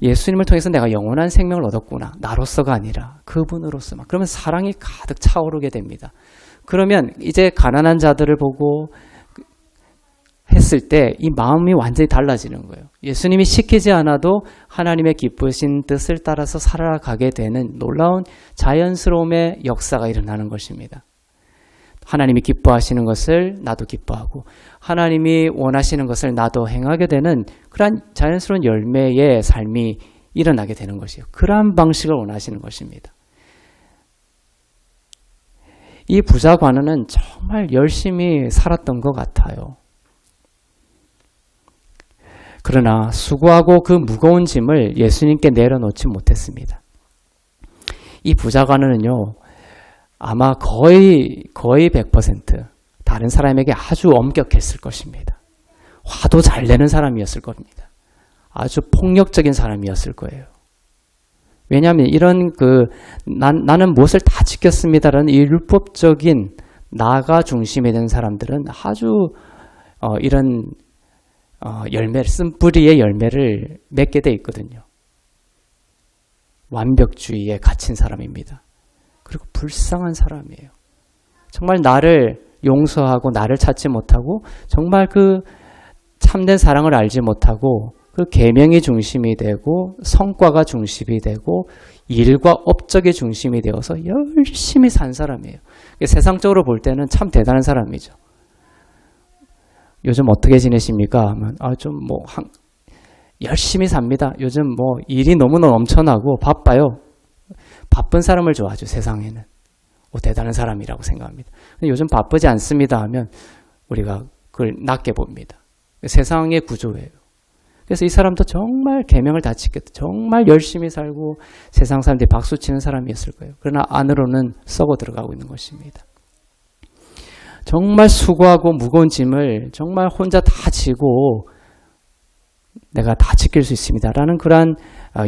예수님을 통해서 내가 영원한 생명을 얻었구나. 나로서가 아니라 그분으로서 그러면 사랑이 가득 차오르게 됩니다. 그러면 이제 가난한 자들을 보고 했을 때 이 마음이 완전히 달라지는 거예요. 예수님이 시키지 않아도 하나님의 기쁘신 뜻을 따라서 살아가게 되는 놀라운 자연스러움의 역사가 일어나는 것입니다. 하나님이 기뻐하시는 것을 나도 기뻐하고 하나님이 원하시는 것을 나도 행하게 되는 그러한 자연스러운 열매의 삶이 일어나게 되는 것이에요. 그러한 방식을 원하시는 것입니다. 이 부자 관원은 정말 열심히 살았던 것 같아요. 그러나 수고하고 그 무거운 짐을 예수님께 내려놓지 못했습니다. 이 부자 관원은요, 아마 거의 100% 다른 사람에게 아주 엄격했을 것입니다. 화도 잘 내는 사람이었을 겁니다. 아주 폭력적인 사람이었을 거예요. 왜냐하면 이런 나는 무엇을 다 지켰습니다라는 이 율법적인 나가 중심이 된 사람들은 아주 이런 열매를, 쓴뿌리의 열매를 맺게 돼 있거든요. 완벽주의에 갇힌 사람입니다. 그리고 불쌍한 사람이에요. 정말 나를 용서하고 나를 찾지 못하고 정말 그 참된 사랑을 알지 못하고 그 계명이 중심이 되고 성과가 중심이 되고 일과 업적이 중심이 되어서 열심히 산 사람이에요. 세상적으로 볼 때는 참 대단한 사람이죠. 요즘 어떻게 지내십니까? 하면 열심히 삽니다. 요즘 일이 너무너무 넘쳐나고 바빠요. 바쁜 사람을 좋아하죠, 세상에는. 대단한 사람이라고 생각합니다. 근데 요즘 바쁘지 않습니다 하면 우리가 그걸 낮게 봅니다. 세상의 구조예요. 그래서 이 사람도 정말 계명을 다 지켰다. 정말 열심히 살고 세상 사람들이 박수치는 사람이었을 거예요. 그러나 안으로는 썩어 들어가고 있는 것입니다. 정말 수고하고 무거운 짐을 정말 혼자 다 지고 내가 다 지킬 수 있습니다 라는 그러한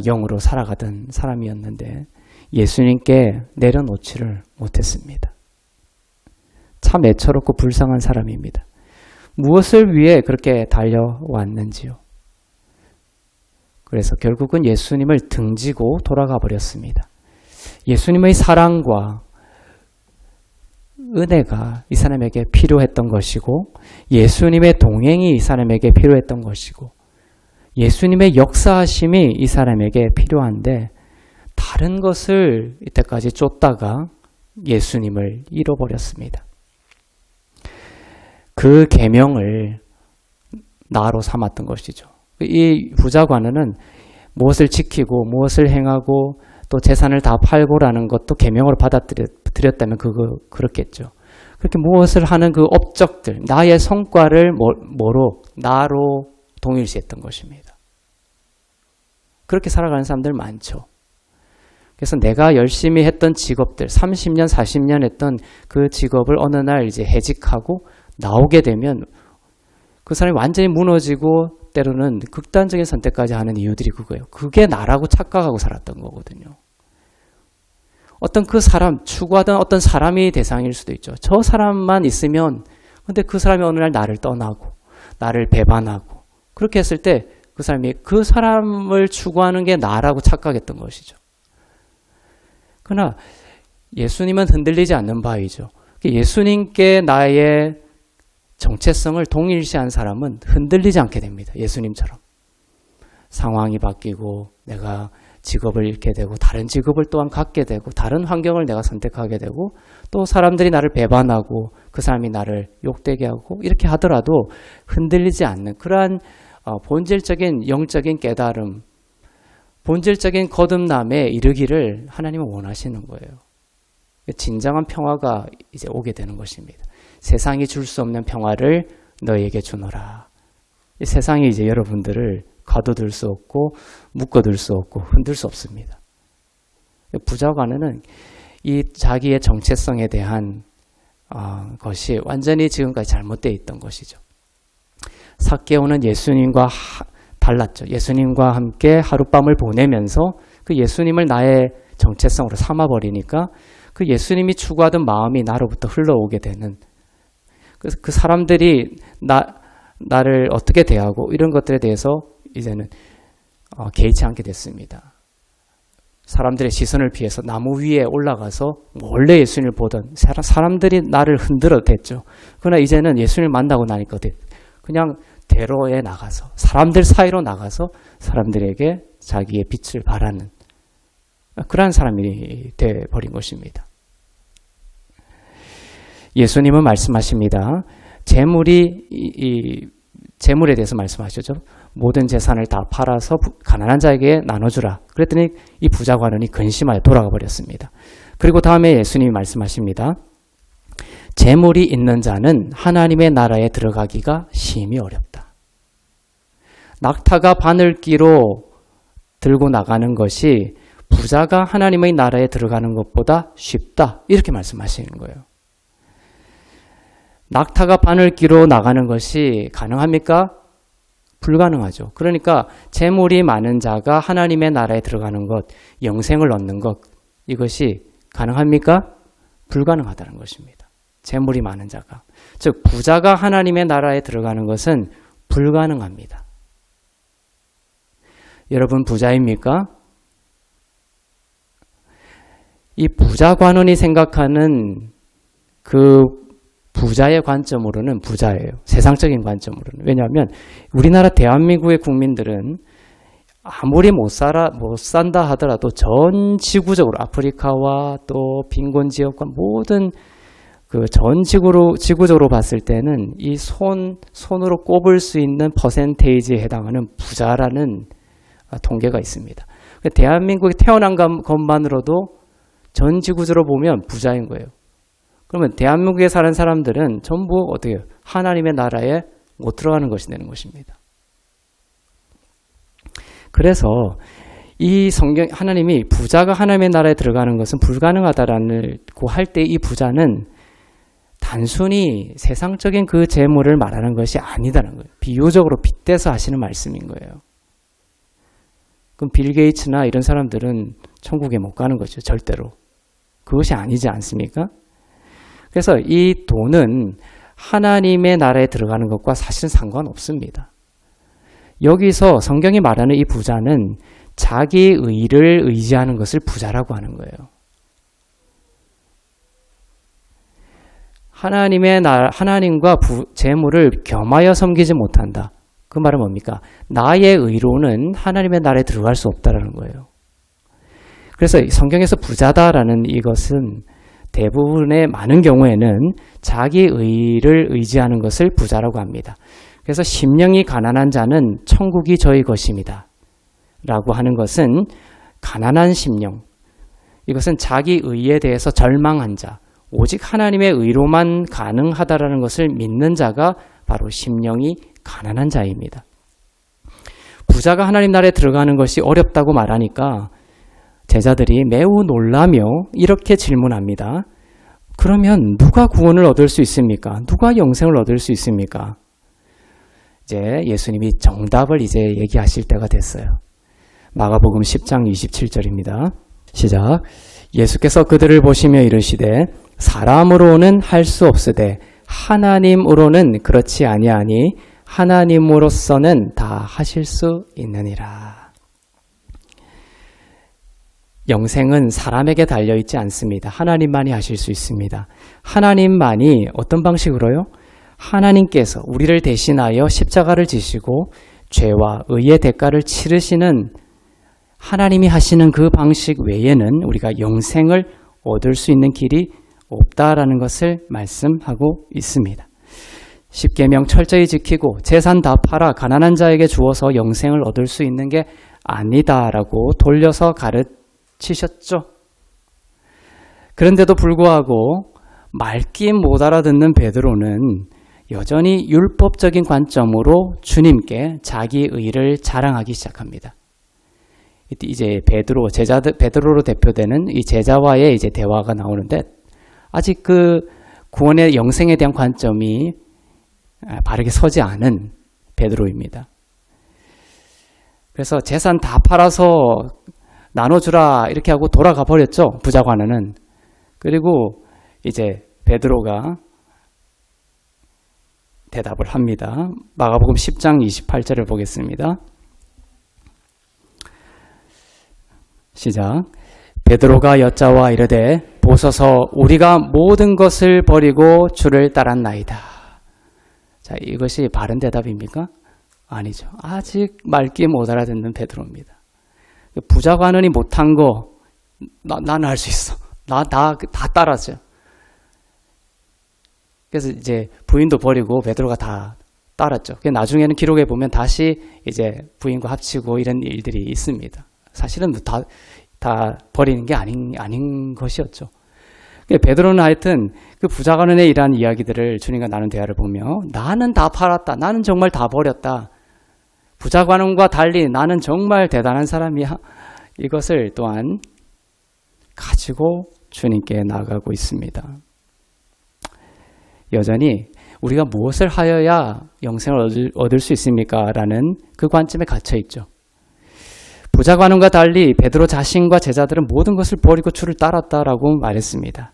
영으로 살아가던 사람이었는데 예수님께 내려놓지를 못했습니다. 참 애처롭고 불쌍한 사람입니다. 무엇을 위해 그렇게 달려왔는지요. 그래서 결국은 예수님을 등지고 돌아가 버렸습니다. 예수님의 사랑과 은혜가 이 사람에게 필요했던 것이고 예수님의 동행이 이 사람에게 필요했던 것이고 예수님의 역사하심이 이 사람에게 필요한데 다른 것을 이때까지 쫓다가 예수님을 잃어버렸습니다. 그 계명을 나로 삼았던 것이죠. 이 부자관원은 무엇을 지키고 무엇을 행하고 또 재산을 다 팔고라는 것도 계명으로 받아들였다면 그렇겠죠. 그렇게 무엇을 하는 그 업적들, 나의 성과를 나로 동일시했던 것입니다. 그렇게 살아가는 사람들 많죠. 그래서 내가 열심히 했던 직업들, 30년, 40년 했던 그 직업을 어느 날 이제 해직하고 나오게 되면 그 사람이 완전히 무너지고 때로는 극단적인 선택까지 하는 이유들이 그거예요. 그게 나라고 착각하고 살았던 거거든요. 어떤 그 사람, 추구하던 어떤 사람이 대상일 수도 있죠. 저 사람만 있으면, 근데 그 사람이 어느 날 나를 떠나고, 나를 배반하고, 그렇게 했을 때 그 사람이 그 사람을 추구하는 게 나라고 착각했던 것이죠. 그러나 예수님은 흔들리지 않는 바이죠. 예수님께 나의 정체성을 동일시한 사람은 흔들리지 않게 됩니다. 예수님처럼. 상황이 바뀌고 내가 직업을 잃게 되고 다른 직업을 또한 갖게 되고 다른 환경을 내가 선택하게 되고 또 사람들이 나를 배반하고 그 사람이 나를 욕되게 하고 이렇게 하더라도 흔들리지 않는 그러한 본질적인 영적인 깨달음, 본질적인 거듭남에 이르기를 하나님은 원하시는 거예요. 진정한 평화가 이제 오게 되는 것입니다. 세상이 줄 수 없는 평화를 너희에게 주노라. 이 세상이 이제 여러분들을 가둬둘 수 없고 묶어둘 수 없고 흔들 수 없습니다. 부자관원은 이 자기의 정체성에 대한 것이 완전히 지금까지 잘못되어 있던 것이죠. 삭개오는 예수님과 달랐죠. 예수님과 함께 하룻밤을 보내면서 그 예수님을 나의 정체성으로 삼아버리니까 그 예수님이 추구하던 마음이 나로부터 흘러오게 되는, 그 사람들이 나를 어떻게 대하고 이런 것들에 대해서 이제는 개의치 않게 됐습니다. 사람들의 시선을 피해서 나무 위에 올라가서 원래 예수님을 보던 사람들이 나를 흔들어 댔죠. 그러나 이제는 예수님을 만나고 나니까 그냥 대로에 나가서, 사람들 사이로 나가서 사람들에게 자기의 빛을 발하는 그러한 사람이 되어버린 것입니다. 예수님은 말씀하십니다. 재물에 대해서 말씀하시죠. 모든 재산을 다 팔아서 가난한 자에게 나눠주라. 그랬더니 이 부자 관원이 근심하여 돌아가 버렸습니다. 그리고 다음에 예수님이 말씀하십니다. 재물이 있는 자는 하나님의 나라에 들어가기가 심히 어렵다. 낙타가 바늘기로 들고 나가는 것이 부자가 하나님의 나라에 들어가는 것보다 쉽다. 이렇게 말씀하시는 거예요. 낙타가 바늘기로 나가는 것이 가능합니까? 불가능하죠. 그러니까 재물이 많은 자가 하나님의 나라에 들어가는 것, 영생을 얻는 것, 이것이 가능합니까? 불가능하다는 것입니다. 재물이 많은 자가. 즉 부자가 하나님의 나라에 들어가는 것은 불가능합니다. 여러분 부자입니까? 이 부자 관원이 생각하는 그 부자의 관점으로는 부자예요. 세상적인 관점으로는. 왜냐하면 우리나라 대한민국의 국민들은 아무리 못 산다 하더라도 전 지구적으로 아프리카와 또 빈곤 지역과 모든 그 전 지구적으로 봤을 때는 이 손으로 꼽을 수 있는 퍼센테이지에 해당하는 부자라는 통계가 있습니다. 대한민국에 태어난 것만으로도 전 지구적으로 보면 부자인 거예요. 그러면 대한민국에 사는 사람들은 전부 어떻게 해요? 하나님의 나라에 못 들어가는 것이 되는 것입니다. 그래서 이 성경, 하나님이 부자가 하나님의 나라에 들어가는 것은 불가능하다라고 할 때 이 부자는 단순히 세상적인 그 재물을 말하는 것이 아니다는 거예요. 비유적으로 빗대서 하시는 말씀인 거예요. 그럼 빌 게이츠나 이런 사람들은 천국에 못 가는 거죠. 절대로. 그것이 아니지 않습니까? 그래서 이 돈은 하나님의 나라에 들어가는 것과 사실은 상관없습니다. 여기서 성경이 말하는 이 부자는 자기 의를 의지하는 것을 부자라고 하는 거예요. 하나님과 재물을 겸하여 섬기지 못한다. 그 말은 뭡니까? 나의 의로는 하나님의 나라에 들어갈 수 없다라는 거예요. 그래서 성경에서 부자다라는 이것은 대부분의 많은 경우에는 자기 의를 의지하는 것을 부자라고 합니다. 그래서 심령이 가난한 자는 천국이 저희 것입니다. 라고 하는 것은 가난한 심령, 이것은 자기 의에 대해서 절망한 자, 오직 하나님의 의로만 가능하다라는 것을 믿는 자가 바로 심령이 가난한 자입니다. 부자가 하나님 나라에 들어가는 것이 어렵다고 말하니까 제자들이 매우 놀라며 이렇게 질문합니다. 그러면 누가 구원을 얻을 수 있습니까? 누가 영생을 얻을 수 있습니까? 이제 예수님이 정답을 이제 얘기하실 때가 됐어요. 마가복음 10장 27절입니다. 시작. 예수께서 그들을 보시며 이르시되 사람으로는 할 수 없으되 하나님으로는 그렇지 아니하니 하나님으로서는 다 하실 수 있느니라. 영생은 사람에게 달려있지 않습니다. 하나님만이 하실 수 있습니다. 하나님만이 어떤 방식으로요? 하나님께서 우리를 대신하여 십자가를 지시고 죄와 의의 대가를 치르시는 하나님이 하시는 그 방식 외에는 우리가 영생을 얻을 수 있는 길이 없다라는 것을 말씀하고 있습니다. 십계명 철저히 지키고 재산 다 팔아 가난한 자에게 주어서 영생을 얻을 수 있는 게 아니다라고 돌려서 가르치셨죠. 그런데도 불구하고 말귀 못 알아듣는 베드로는 여전히 율법적인 관점으로 주님께 자기 의를 자랑하기 시작합니다. 이제 베드로로 대표되는 이 제자와의 이제 대화가 나오는데 아직 그 구원의 영생에 대한 관점이 바르게 서지 않은 베드로입니다. 그래서 재산 다 팔아서 나눠주라 이렇게 하고 돌아가 버렸죠. 부자관원은. 그리고 이제 베드로가 대답을 합니다. 마가복음 10장 28절을 보겠습니다. 시작. 베드로가 여짜와 이르되 보소서 우리가 모든 것을 버리고 주를 따랐나이다. 자, 이것이 바른 대답입니까? 아니죠. 아직 말귀 못 알아듣는 베드로입니다. 부자관원이 못한 거 나는 할 수 있어. 나 다 따랐어요. 그래서 이제 부인도 버리고 베드로가 다 따랐죠. 나중에는 기록에 보면 다시 이제 부인과 합치고 이런 일들이 있습니다. 사실은 다 버리는 게 아닌 것이었죠. 베드로는 하여튼 그 부자관원에 이러한 이야기들을 주님과 나눈 대화를 보며 나는 다 팔았다. 나는 정말 다 버렸다. 부자관원과 달리 나는 정말 대단한 사람이야. 이것을 또한 가지고 주님께 나아가고 있습니다. 여전히 우리가 무엇을 하여야 영생을 얻을 수 있습니까? 라는 그 관점에 갇혀 있죠. 부자관원과 달리 베드로 자신과 제자들은 모든 것을 버리고 주를 따랐다라고 말했습니다.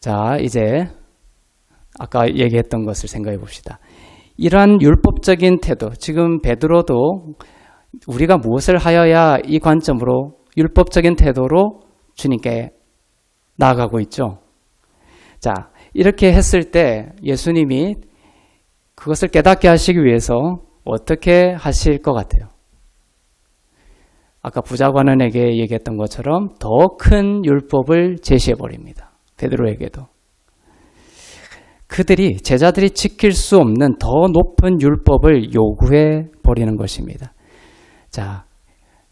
자, 이제 아까 얘기했던 것을 생각해 봅시다. 이러한 율법적인 태도, 지금 베드로도 우리가 무엇을 하여야 이 관점으로 율법적인 태도로 주님께 나아가고 있죠. 자, 이렇게 했을 때 예수님이 그것을 깨닫게 하시기 위해서 어떻게 하실 것 같아요? 아까 부자관원에게 얘기했던 것처럼 더 큰 율법을 제시해 버립니다. 베드로에게도. 제자들이 지킬 수 없는 더 높은 율법을 요구해 버리는 것입니다. 자,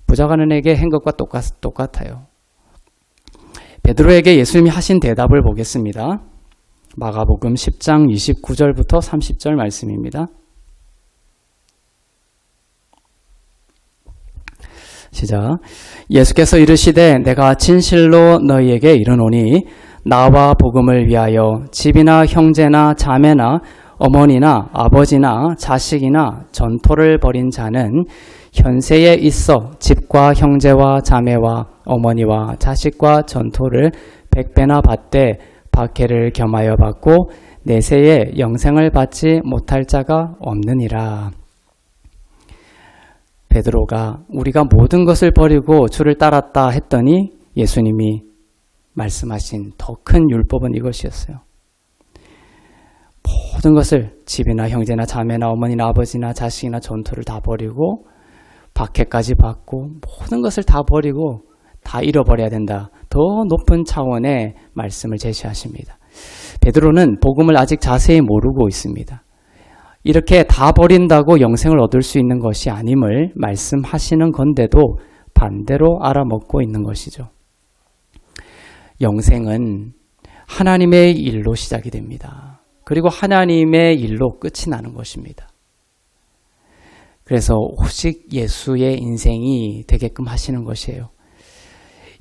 부자관원에게 한 것과 똑같아요. 베드로에게 예수님이 하신 대답을 보겠습니다. 마가복음 10장 29절부터 30절 말씀입니다. 시작. 예수께서 이르시되 내가 진실로 너희에게 이르노니 나와 복음을 위하여 집이나 형제나 자매나 어머니나 아버지나 자식이나 전토를 벌인 자는 현세에 있어 집과 형제와 자매와 어머니와 자식과 전토를 100배나 받되 박해를 겸하여 받고 내세에 영생을 받지 못할 자가 없느니라. 베드로가 우리가 모든 것을 버리고 주를 따랐다 했더니 예수님이 말씀하신 더 큰 율법은 이것이었어요. 모든 것을 집이나 형제나 자매나 어머니나 아버지나 자식이나 전토를 다 버리고 박해까지 받고 모든 것을 다 버리고 다 잃어버려야 된다. 더 높은 차원의 말씀을 제시하십니다. 베드로는 복음을 아직 자세히 모르고 있습니다. 이렇게 다 버린다고 영생을 얻을 수 있는 것이 아님을 말씀하시는 건데도 반대로 알아먹고 있는 것이죠. 영생은 하나님의 일로 시작이 됩니다. 그리고 하나님의 일로 끝이 나는 것입니다. 그래서 오직 예수의 인생이 되게끔 하시는 것이에요.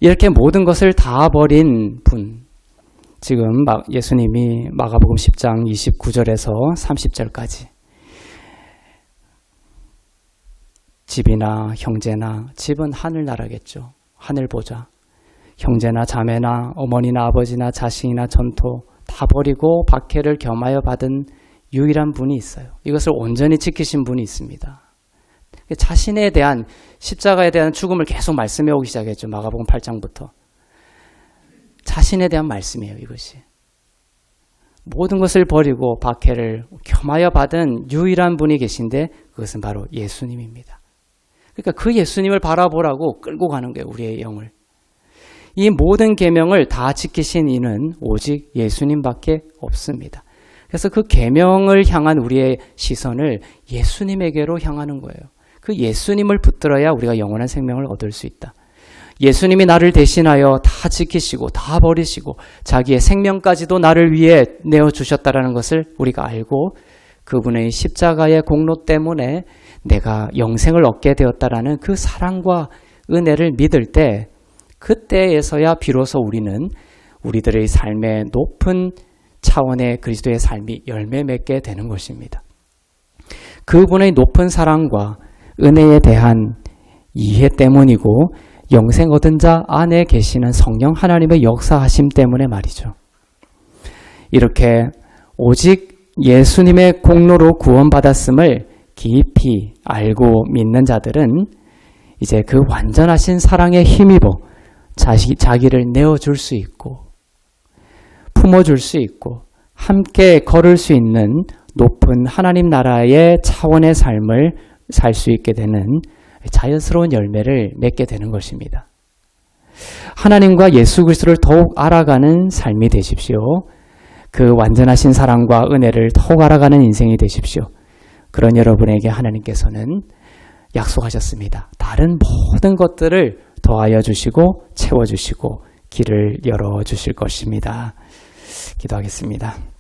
이렇게 모든 것을 다 버린 분, 지금 예수님이 마가복음 10장 29절에서 30절까지 집이나 형제나, 집은 하늘나라겠죠. 하늘보좌. 형제나 자매나 어머니나 아버지나 자식이나 전토 다 버리고 박해를 겸하여 받은 유일한 분이 있어요. 이것을 온전히 지키신 분이 있습니다. 자신에 대한 십자가에 대한 죽음을 계속 말씀해 오기 시작했죠. 마가복음 8장부터. 자신에 대한 말씀이에요. 이것이. 모든 것을 버리고 박해를 겸하여 받은 유일한 분이 계신데 그것은 바로 예수님입니다. 그러니까 그 예수님을 바라보라고 끌고 가는 거예요. 우리의 영을. 이 모든 계명을 다 지키신 이는 오직 예수님밖에 없습니다. 그래서 그 계명을 향한 우리의 시선을 예수님에게로 향하는 거예요. 그 예수님을 붙들어야 우리가 영원한 생명을 얻을 수 있다. 예수님이 나를 대신하여 다 지키시고 다 버리시고 자기의 생명까지도 나를 위해 내어주셨다라는 것을 우리가 알고 그분의 십자가의 공로 때문에 내가 영생을 얻게 되었다라는 그 사랑과 은혜를 믿을 때 그때에서야 비로소 우리는 우리들의 삶의 높은 차원의 그리스도의 삶이 열매 맺게 되는 것입니다. 그분의 높은 사랑과 은혜에 대한 이해 때문이고 영생 얻은 자 안에 계시는 성령 하나님의 역사하심 때문에 말이죠. 이렇게 오직 예수님의 공로로 구원받았음을 깊이 알고 믿는 자들은 이제 그 완전하신 사랑에 힘입어 자기를 내어줄 수 있고 품어줄 수 있고 함께 걸을 수 있는 높은 하나님 나라의 차원의 삶을 살 수 있게 되는 자연스러운 열매를 맺게 되는 것입니다. 하나님과 예수 그리스도를 더욱 알아가는 삶이 되십시오. 그 완전하신 사랑과 은혜를 더욱 알아가는 인생이 되십시오. 그런 여러분에게 하나님께서는 약속하셨습니다. 다른 모든 것들을 더하여 주시고 채워주시고 길을 열어주실 것입니다. 기도하겠습니다.